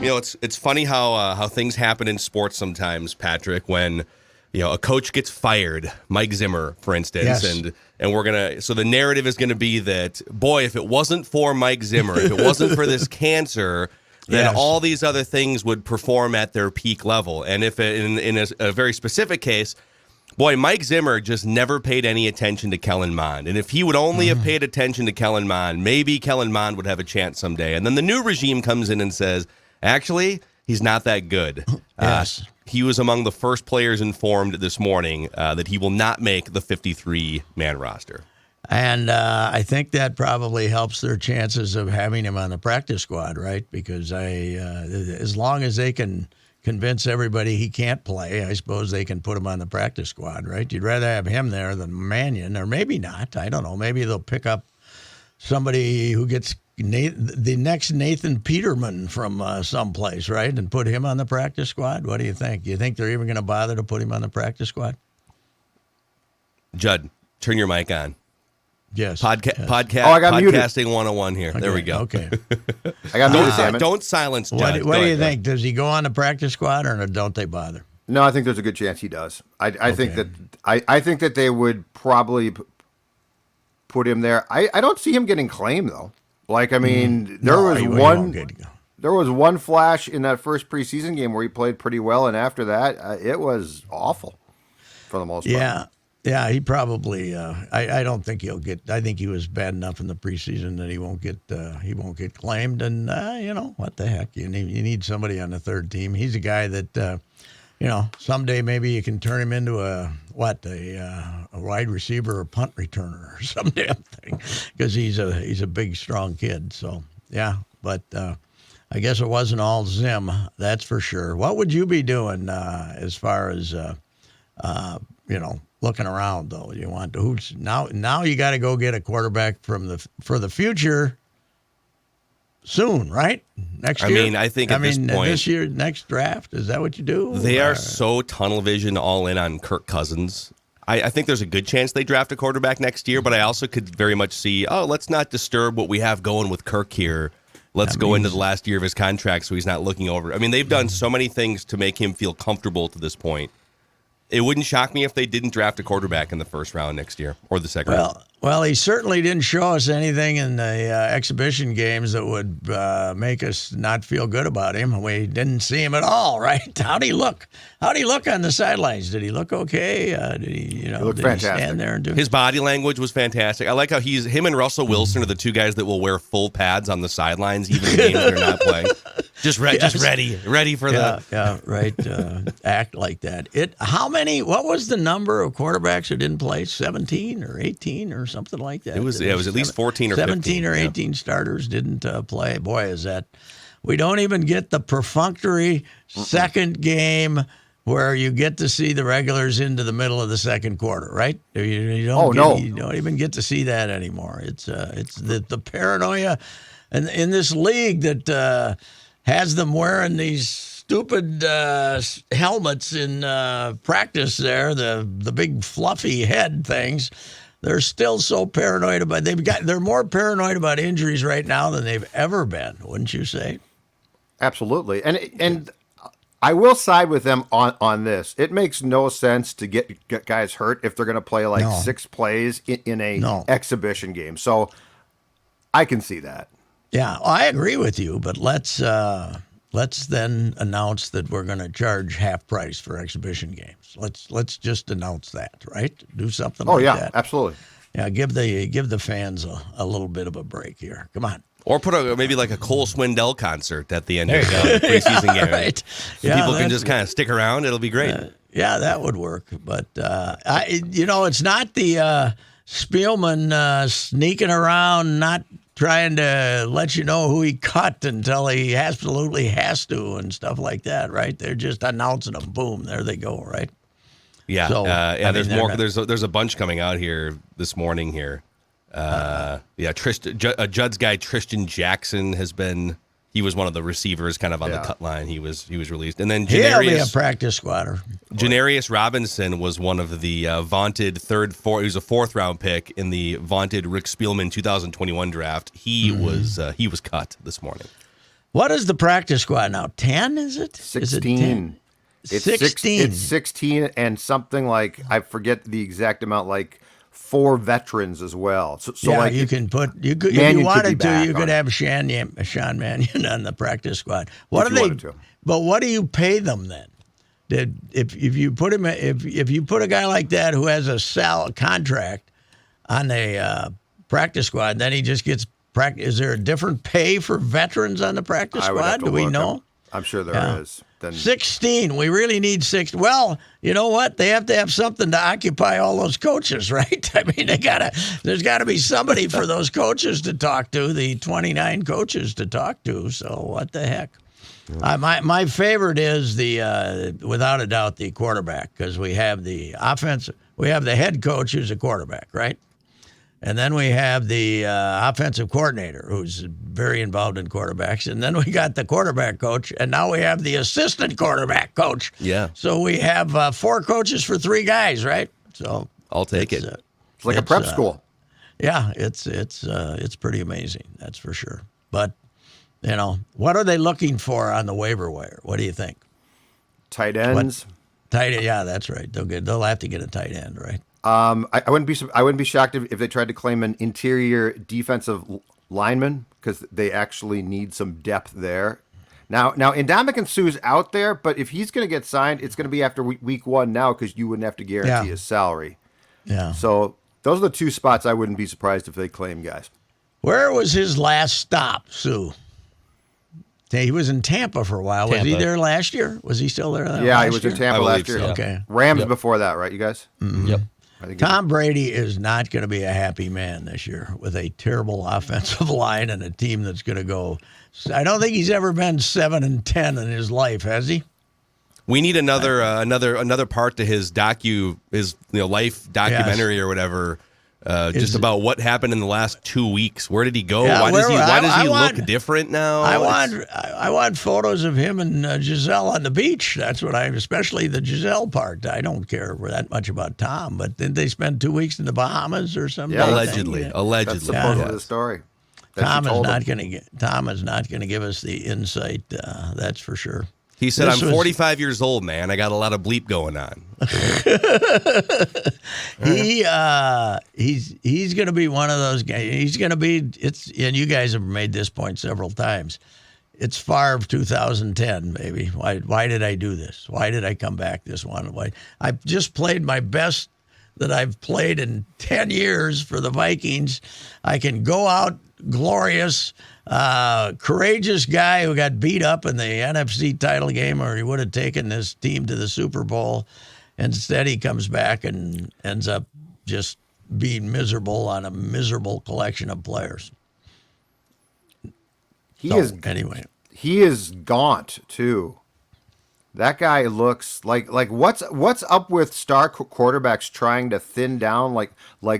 It's funny how things happen in sports sometimes, Patrick, when a coach gets fired, Mike Zimmer, for instance, Yes. and so the narrative is gonna be that, boy, if it wasn't for Mike Zimmer, if it wasn't for this cancer, then Yes. all these other things would perform at their peak level. And if in a very specific case, boy, Mike Zimmer just never paid any attention to Kellen Mond. And if he would only have paid attention to Kellen Mond, maybe Kellen Mond would have a chance someday. And then the new regime comes in and says, actually, he's not that good. Yes. He was among the first players informed this morning that he will not make the 53-man roster. And I think that probably helps their chances of having him on the practice squad, right? Because as long as they can convince everybody he can't play, I suppose they can put him on the practice squad, right? You'd rather have him there than Mannion, or maybe not. I don't know. Maybe they'll pick up somebody who gets the next Nathan Peterman from someplace, right, and put him on the practice squad. What do you think? Do you think they're even going to bother to put him on the practice squad? Judd, turn your mic on. Yes. Podcast. I got muted. Podcasting 101 here. Okay, there we go. Okay. I got muted, damn it. Don't silence Judd. What do you think? Does he go on the practice squad, or don't they bother? No, I think there's a good chance he does. I think that they would probably put him there. I don't see him getting claimed though. Like, I mean, there was one flash in that first preseason game where he played pretty well, and after that, it was awful for the most part. Yeah, he probably. I don't think he'll get. I think he was bad enough in the preseason that he won't get claimed. And what the heck? You need somebody on the third team. He's a guy that someday maybe you can turn him into a wide receiver or punt returner or some damn thing, because he's a big, strong kid. So yeah, but I guess it wasn't all Zim, that's for sure. What would you be doing as far as looking around though? You want to now you got to go get a quarterback for the future soon, right? Next year. I think at this point, this year, next draft, is that what you do? They are so tunnel vision all in on Kirk Cousins. I think there's a good chance they draft a quarterback next year, but I also could very much see, let's not disturb what we have going with Kirk here. Let's go into the last year of his contract so he's not looking over. I mean, they've done so many things to make him feel comfortable to this point. It wouldn't shock me if they didn't draft a quarterback in the first round next year or the second round. Well, he certainly didn't show us anything in the exhibition games that would make us not feel good about him. We didn't see him at all, right? How'd he look? How'd he look on the sidelines? Did he look okay? Did he looked did fantastic. He stand there and do? His body language was fantastic. I like how him and Russell Wilson are the two guys that will wear full pads on the sidelines even in games they're not playing. Just ready for the. Yeah, right. Act like that. What was the number of quarterbacks who didn't play? 17 or 18 or something like that. It was at least 14 or 17 15. or 18 starters didn't play. Boy, is that. We don't even get the perfunctory second game where you get to see the regulars into the middle of the second quarter, right? You don't even get to see that anymore. It's the paranoia, and in this league that has them wearing these stupid helmets in practice there, the big fluffy head things. They're still so paranoid about they're more paranoid about injuries right now than they've ever been, wouldn't you say? Absolutely. And I will side with them on this. It makes no sense to get guys hurt if they're going to play like 6 plays in a exhibition game. So I can see that. Yeah, I agree with you, but let's then announce that we're going to charge half price for exhibition games. Let's just announce that, right? Do something like that. Oh yeah, absolutely. Yeah, give the fans a little bit of a break here. Come on. Or put maybe like a Cole Swindell concert at the end of the preseason game. Right. So people can just kind of stick around. It'll be great. Yeah, that would work. But, it's not the Spielman sneaking around, not trying to let you know who he cut until he absolutely has to and stuff like that, right? They're just announcing them. Boom, there they go, right? Yeah. So, there's more. There's a bunch coming out here this morning here. Judd's guy Tristan Jackson he was one of the receivers kind of on the cut line. He was released. And then he'll be a practice squatter. Janarius Robinson was one of the vaunted he was a 4th round pick in the vaunted Rick Spielman 2021 draft. He was cut this morning. What is the practice squad now? 10, is it? 16. Is it 10? It's 16. It's 16 and something like, I forget the exact amount, like 4 veterans as well. So yeah, like you can put, you could, if Mannion you could be wanted to, back you could on have Sean Mannion on the practice squad. What If do you they, wanted to. but what do you pay them then? If you put him, if you put a guy like that who has a contract on a practice squad, then he just gets practice. Is there a different pay for veterans on the practice I would have squad? to Do we look. know? I'm sure there is. Then 16. We really need 6. Well, you know what? They have to have something to occupy all those coaches, right? I mean, there's got to be somebody for those coaches to talk to, the 29 coaches to talk to. So what the heck? My favorite is without a doubt, the quarterback, because we have the offense, we have the head coach who's a quarterback, right? And then we have the offensive coordinator who's very involved in quarterbacks. And then we got the quarterback coach. And now we have the assistant quarterback coach. Yeah. So we have 4 coaches for 3 guys, right? So I'll take it. it's like a prep school. Yeah, it's pretty amazing. That's for sure. But, what are they looking for on the waiver wire? What do you think? Tight ends. Tight end, yeah, that's right. They'll have to get a tight end, right? I wouldn't be shocked if they tried to claim an interior defensive lineman, because they actually need some depth there. Now, Ndamukong Suh's out there, but if he's going to get signed, it's going to be after week 1 now, because you wouldn't have to guarantee his salary. Yeah. So those are the 2 spots I wouldn't be surprised if they claim guys. Where was his last stop, Sue? He was in Tampa for a while. Was he Tampa. there last year? Was he still there? Yeah, last he was year? in Tampa I last believe year. so. Okay. Rams before that, right, you guys? Yep. I think Tom Brady is not going to be a happy man this year with a terrible offensive line and a team that's going to go. I don't think he's ever been 7-10 in his life, has he? We need another part to his life documentary or whatever. Just about what happened in the last 2 weeks. Where did he go? Yeah, Why does he want- look different now? I want photos of him and Giselle on the beach. That's what especially the Giselle part. I don't care that much about Tom, but didn't they spend 2 weeks in the Bahamas or something? Yeah, allegedly. that's supposedly the story. that Tom she is told not him. going to Tom is not going to give us the insight. That's for sure. He said, This I'm was- 45 years old, man. I got a lot of bleep going on. He's going to be one of those guys. He's going to be, and you guys have made this point several times. It's Favre 2010, baby. Why did I do this? Why did I come back this one? I just played my best that I've played in 10 years for the Vikings. I can go out glorious, courageous guy who got beat up in the NFC title game, or he would have taken this team to the Super Bowl. Instead, he comes back and ends up just being miserable on a miserable collection of players. He He is gaunt too. That guy looks like what's up with star quarterbacks trying to thin down like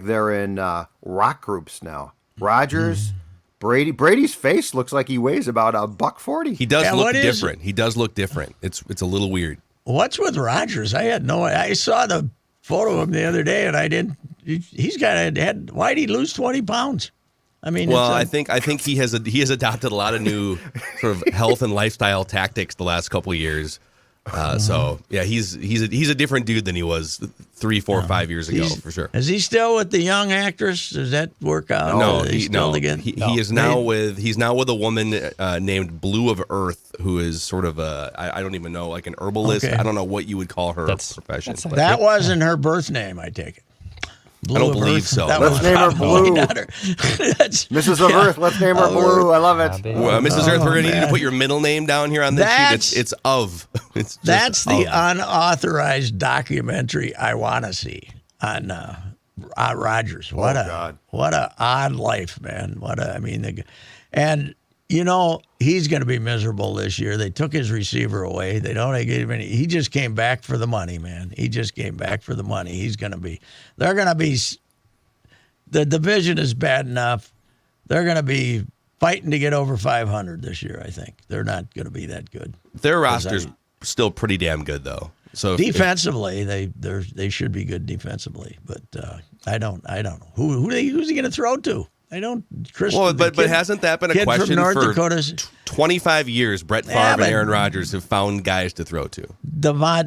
they're in rock groups now. Rodgers, Brady's face looks like he weighs about $140. He does look different. He does look different. It's a little weird. What's with Rodgers? I saw the photo of him the other day, and I didn't. He's got a head. Why did he lose 20 pounds? I mean, well, I think he has adopted a lot of new sort of health and lifestyle tactics the last couple of years. So yeah, he's a different dude than he was 3, 4, 5 years ago for sure. Is he still with the young actress? Does that work out? No, Are they still together? He is now with a woman named Blue of Earth, who is sort of I don't even know, like an herbalist. Okay. I don't know what you would call her profession. but- That wasn't her birth name, I take it. Blue I don't of believe Earth. so. That Let's was name her probably Blue. not her. That's- Mrs. of Earth, let's name her Blue. I love it. Well, Mrs. Earth, we're gonna need man. to put your middle name down here on this sheet. It's of. It's just That's the of. unauthorized documentary I want to see on Rodgers. What a odd life, man. He's going to be miserable this year. They took his receiver away. They don't give him any. He just came back for the money, man. He just came back for the money. They're going to be. The division is bad enough. They're going to be fighting to get over 500 this year. I think they're not going to be that good. Their roster's still pretty damn good, though. So Defensively, they should be good defensively, but I don't know who's he going to throw to? Well, but hasn't that been a question from North for Dakota? 25 years? Brett Favre and Aaron Rodgers have found guys to throw to.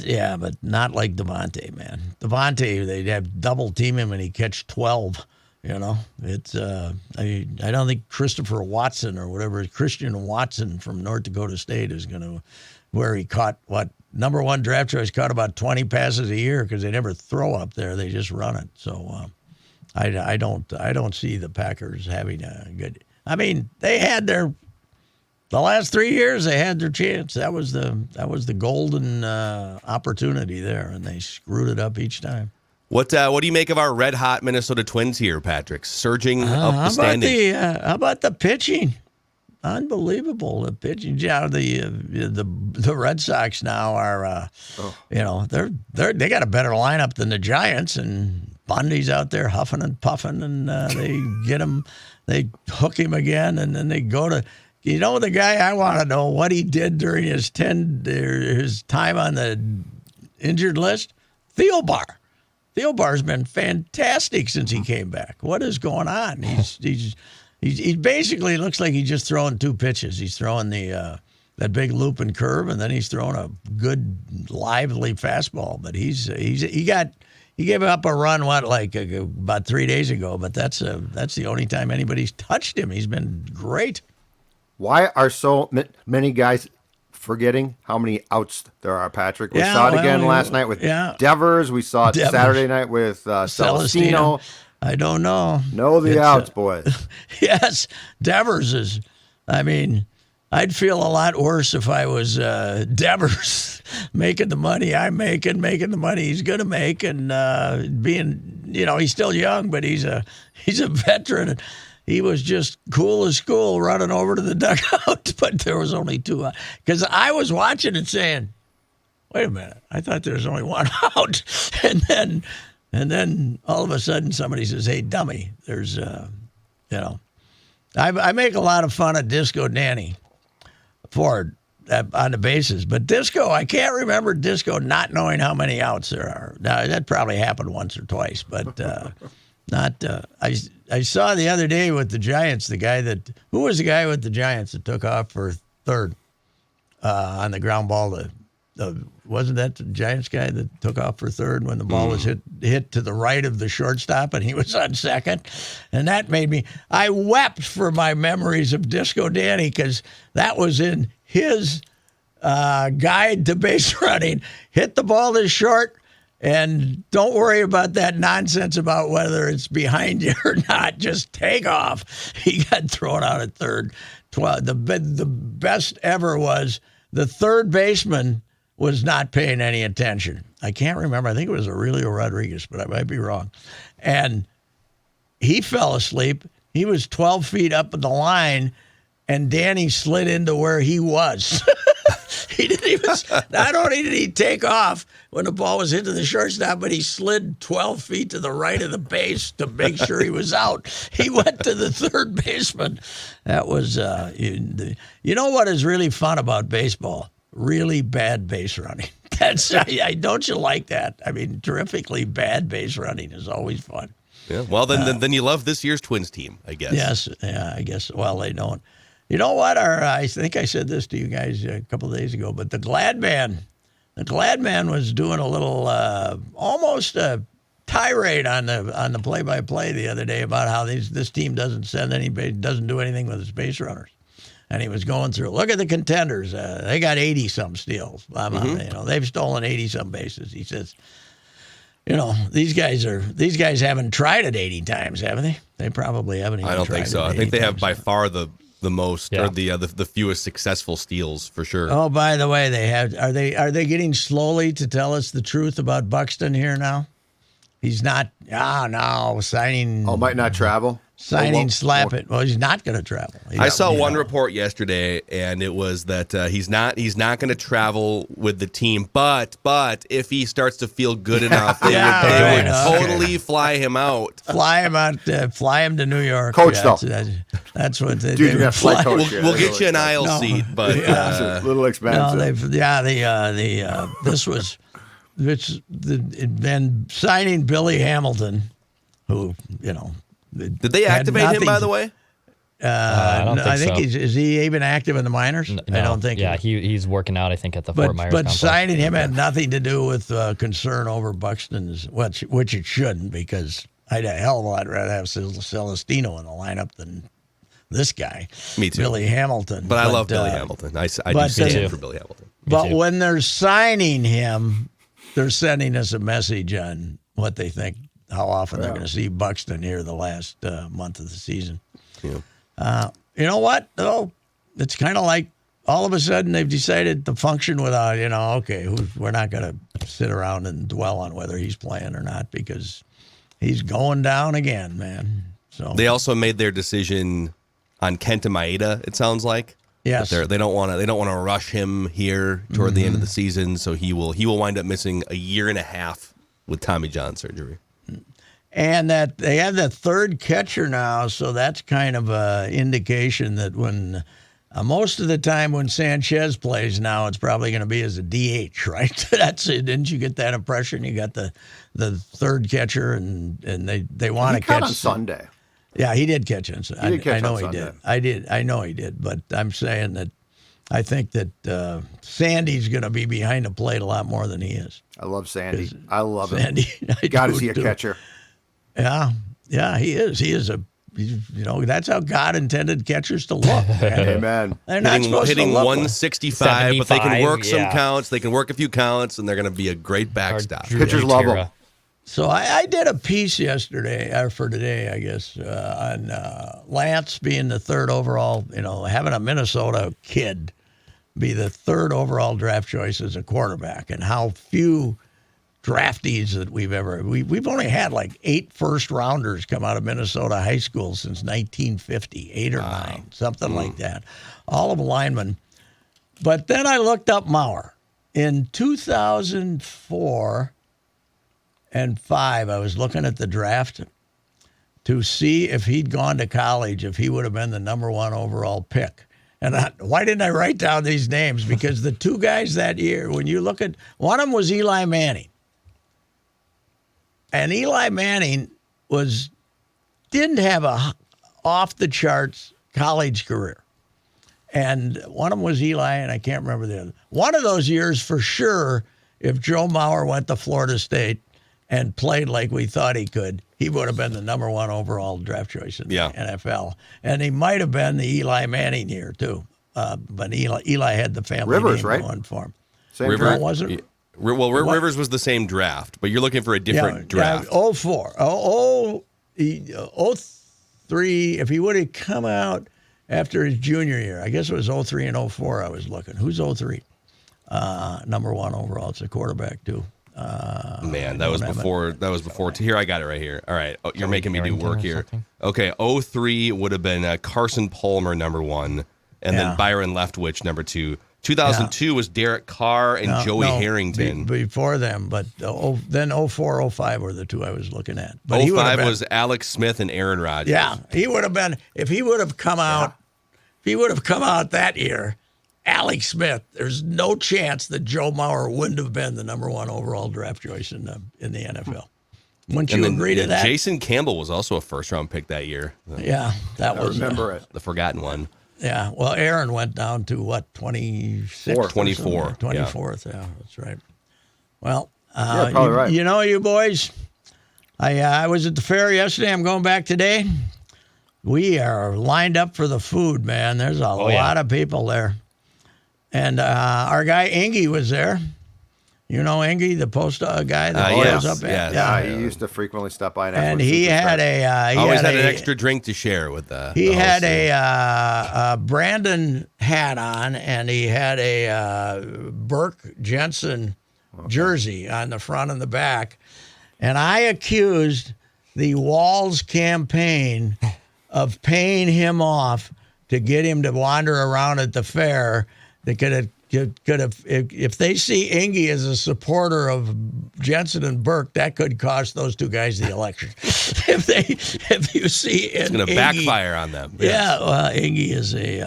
Yeah, but not like Devontae, man. Devontae, they'd have double team him and he'd catch 12. It's I don't think Christopher Watson or whatever, Christian Watson from North Dakota State is going to, where he caught number one draft choice, caught about 20 passes a year because they never throw up there, they just run it. So I don't see the Packers having a good. I mean, they had the last 3 years they had their chance. That was the golden opportunity there, and they screwed it up each time. What do you make of our red hot Minnesota Twins here, Patrick? Surging up the standings. How about the pitching? Unbelievable, the pitching. Yeah, the Red Sox now are they got a better lineup than the Giants, and Bundy's out there huffing and puffing, and they get him, they hook him again, and then they go to. The guy I want to know what he did during his time on the injured list. Thielbar. Thielbar's been fantastic since he came back. What is going on? He basically looks like he's just throwing two pitches. He's throwing that big loop and curve, and then he's throwing a good lively fastball. But he gave up a run about 3 days ago. But that's the only time anybody's touched him. He's been great. Why are so many guys forgetting how many outs there are, Patrick? We saw it again last night with Devers. We saw it Saturday night with Celestino. I don't know. Know the outs, boys. Yes, Devers is. I mean, I'd feel a lot worse if I was Devers making the money I'm making the money he's going to make, and being, he's still young, but he's a veteran. He was just cool as school running over to the dugout, but there was only two. Because I was watching it saying, wait a minute, I thought there was only one out. And then all of a sudden somebody says, hey, dummy, there's, I make a lot of fun of Disco Danny Ford on the bases. But Disco, I can't remember Disco not knowing how many outs there are. Now, that probably happened once or twice, but not. I saw the other day with the Giants, who was the guy with the Giants that took off for third on the ground ball? Wasn't that the Giants guy that took off for third when the ball was hit to the right of the shortstop and he was on second? And that made me, I wept for my memories of Disco Danny because that was in his guide to base running. Hit the ball this short. And don't worry about that nonsense about whether it's behind you or not. Just take off. He got thrown out at third. The best ever was the third baseman was not paying any attention. I can't remember. I think it was Aurelio Rodriguez, but I might be wrong. And he fell asleep. He was 12 feet up in the line, and Danny slid into where he was. He didn't even. Not only did he take off when the ball was hit to the shortstop, but he slid 12 feet to the right of the base to make sure he was out. He went to the third baseman. That was, you know what is really fun about baseball? Really bad base running. Don't you like that? I mean, terrifically bad base running is always fun. Yeah. Well, then you love this year's Twins team, I guess. Yes. Yeah. I guess. Well, they don't. You know what? I think I said this to you guys a couple of days ago, but the Glad Man was doing a little, almost a tirade on the play-by-play the other day about how this team doesn't do anything with its base runners, and he was going through. Look at the contenders; they got 80-some steals. They've stolen 80-some bases. He says, these guys haven't tried it 80 times, haven't they? They probably haven't. Even I don't tried think so. It I think they have by times. far the most or the fewest successful steals for sure. Oh, by the way, they have. Are they getting slowly to tell us the truth about Buxton here now? He's not. No, signing. Oh, might not travel. Signing slap it. Well, he's not going to travel. I saw one report yesterday, and it was that he's not going to travel with the team. But if he starts to feel good enough, they would totally fly him out. Fly him out. Fly him to New York. Coach, though. That's what they do. Would fly. We'll get you an aisle seat, but it's a little expensive. Then signing Billy Hamilton, who Did they activate him, by the way? I don't think I think so. is he even active in the minors? No, I don't think. Yeah, he's working out. I think at the Fort Myers But complex. signing him had nothing to do with concern over Buxton's, which it shouldn't, because I'd a hell of a lot rather have Celestino in the lineup than this guy. Me too. Billy Hamilton. But I love Billy Hamilton. I do but, stand for Billy Hamilton. But when they're signing him, they're sending us a message on what they think, how often they're going to see Buxton here the last month of the season. Yeah. You know what, though? It's kind of like all of a sudden they've decided to function without, we're not going to sit around and dwell on whether he's playing or not, because he's going down again, man. So They also made their decision on Kenta Maeda, it sounds like. yes, They don't want to rush him here toward the end of the season, so he will wind up missing a year and a half with Tommy John surgery. and that they have that third catcher now, so that's kind of a indication that when most of the time when Sanchez plays now, it's probably going to be as a DH, right? That's it. Didn't you get that impression? You got the third catcher, and they want to catch on Sunday. Yeah, he did catch it. He did catch I know on he Sunday. did. I know he did. But I'm saying that I think that Sandy's going to be behind the plate a lot more than he is. I love Sandy. I love him. Sandy, Got to see a catcher. Yeah, he is. That's how God intended catchers to look. Man. Amen. They're not supposed Hitting to look 165, but they can work 75, some yeah. counts. They can work a few counts, and they're going to be a great backstop. Pitchers love him. So I did a piece yesterday, or for today, I guess, on Lance being the third overall, having a Minnesota kid be the third overall draft choice as a quarterback, and how few draftees that we've only had like 8 first-rounders come out of Minnesota high school since 1950, 8 or 9, something like that, all of linemen. But then I looked up Maurer. In 2004 and 5, I was looking at the draft to see if he'd gone to college, if he would have been the number 1 overall pick. And why didn't I write down these names? Because the 2 guys that year, when you look at, one of them was Eli Manning. And Eli Manning didn't have a off-the-charts college career. And one of them was Eli, and I can't remember the other. One of those years, for sure, if Joe Maurer went to Florida State and played like we thought he could, he would have been the number 1 overall draft choice in the NFL. And he might have been the Eli Manning year, too. But Eli had the family Rivers, name right? going for him. Same Rivers, draft. Was it? Well, Rivers was the same draft, but you're looking for a different draft. 04. 03, if he would have come out after his junior year, I guess it was 03 and 04 I was looking. Who's 03? Number 1 overall. It's a quarterback, too. Man, that was before. Here, I got it right here. All right, you're making me do work here. Okay, 03 would have been Carson Palmer, number 1, and then Byron Leftwich, number 2. 2002 was Derek Carr and Joey Harrington. Before them, but then 04, 05 were the 2 I was looking at. But 05 was Alex Smith and Aaron Rodgers. Yeah, he would have been, if he would have come out that year, Alex Smith, there's no chance that Joe Maurer wouldn't have been the number 1 overall draft choice in the NFL. Wouldn't you agree to that? Jason Campbell was also a first-round pick that year. Yeah, that was. Remember it. The forgotten one. Yeah, well, Aaron went down to what, 26th? 24. 24th, yeah, that's right. Well, probably right. You boys, I was at the fair yesterday. I'm going back today. We are lined up for the food, man. There's a lot of people there. And our guy Ingy was there. You know Ingy, the post guy that goes up there? Yeah, he used to frequently stop by. And he had always had an extra drink to share with the He had host. a Brandon hat on, and he had a Burke Jensen jersey on the front and the back. And I accused the Walls campaign of paying him off to get him to wander around at the fair. They could have, if they see Ingy as a supporter of Jensen and Burke, that could cost those 2 guys the election. if you see, it's going to backfire on them. Yeah, well, Ingy is he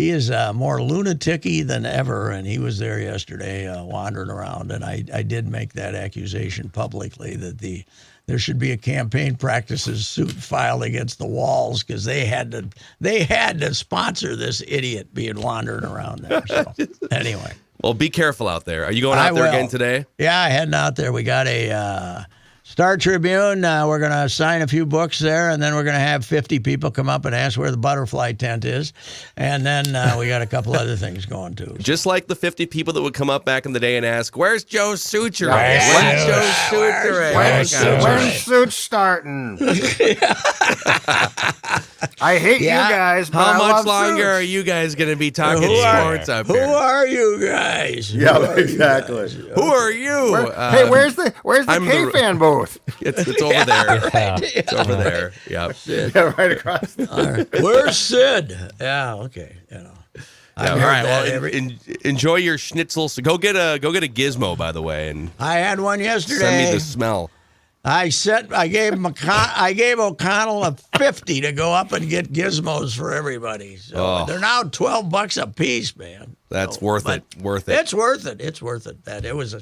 is more lunatic-y than ever, and he was there yesterday wandering around. And I did make that accusation publicly that the there should be a campaign practices suit filed against the Walls because they had to sponsor this idiot being wandering around there. So anyway. Well, be careful out there. Are you going out there again today? Yeah, heading out there. We got a Star Tribune. We're going to sign a few books there, and then we're going to have 50 people come up and ask where the butterfly tent is. And then we got a couple other things going, too. Just like the 50 people that would come up back in the day and ask, where's Joe's suture? Where's Joe's suture? When's Suits starting? I hate you guys, but How I much love longer Suits. are you guys going to be talking sports up Who here? are you guys? Yeah, exactly. Who are you? Hey, where's the I'm the- K-fan booth? It's over there. Yeah. It's over there. Yep. Yeah, right across. Where's Sid? Yeah, okay. Yeah, all right. Well, enjoy your schnitzel. So go get a gizmo, by the way, and I had one yesterday. send me the smell. I gave O'Connell a 50 to go up and get gizmos for everybody. So they're now $12 a piece, man. That's worth it. Worth it. It's worth it. It's worth it. That it was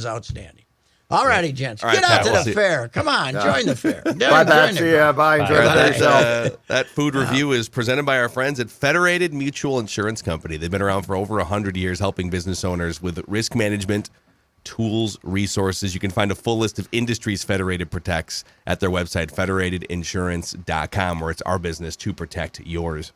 outstanding. All righty, gents. All right, Get out Pat, to we'll the see. fair. Come on, join the fair. Bye, Patsy. Bye. Enjoy yourself. That food review is presented by our friends at Federated Mutual Insurance Company. They've been around for over 100 years, helping business owners with risk management, tools, resources. You can find a full list of industries Federated protects at their website, federatedinsurance.com, where it's our business to protect yours.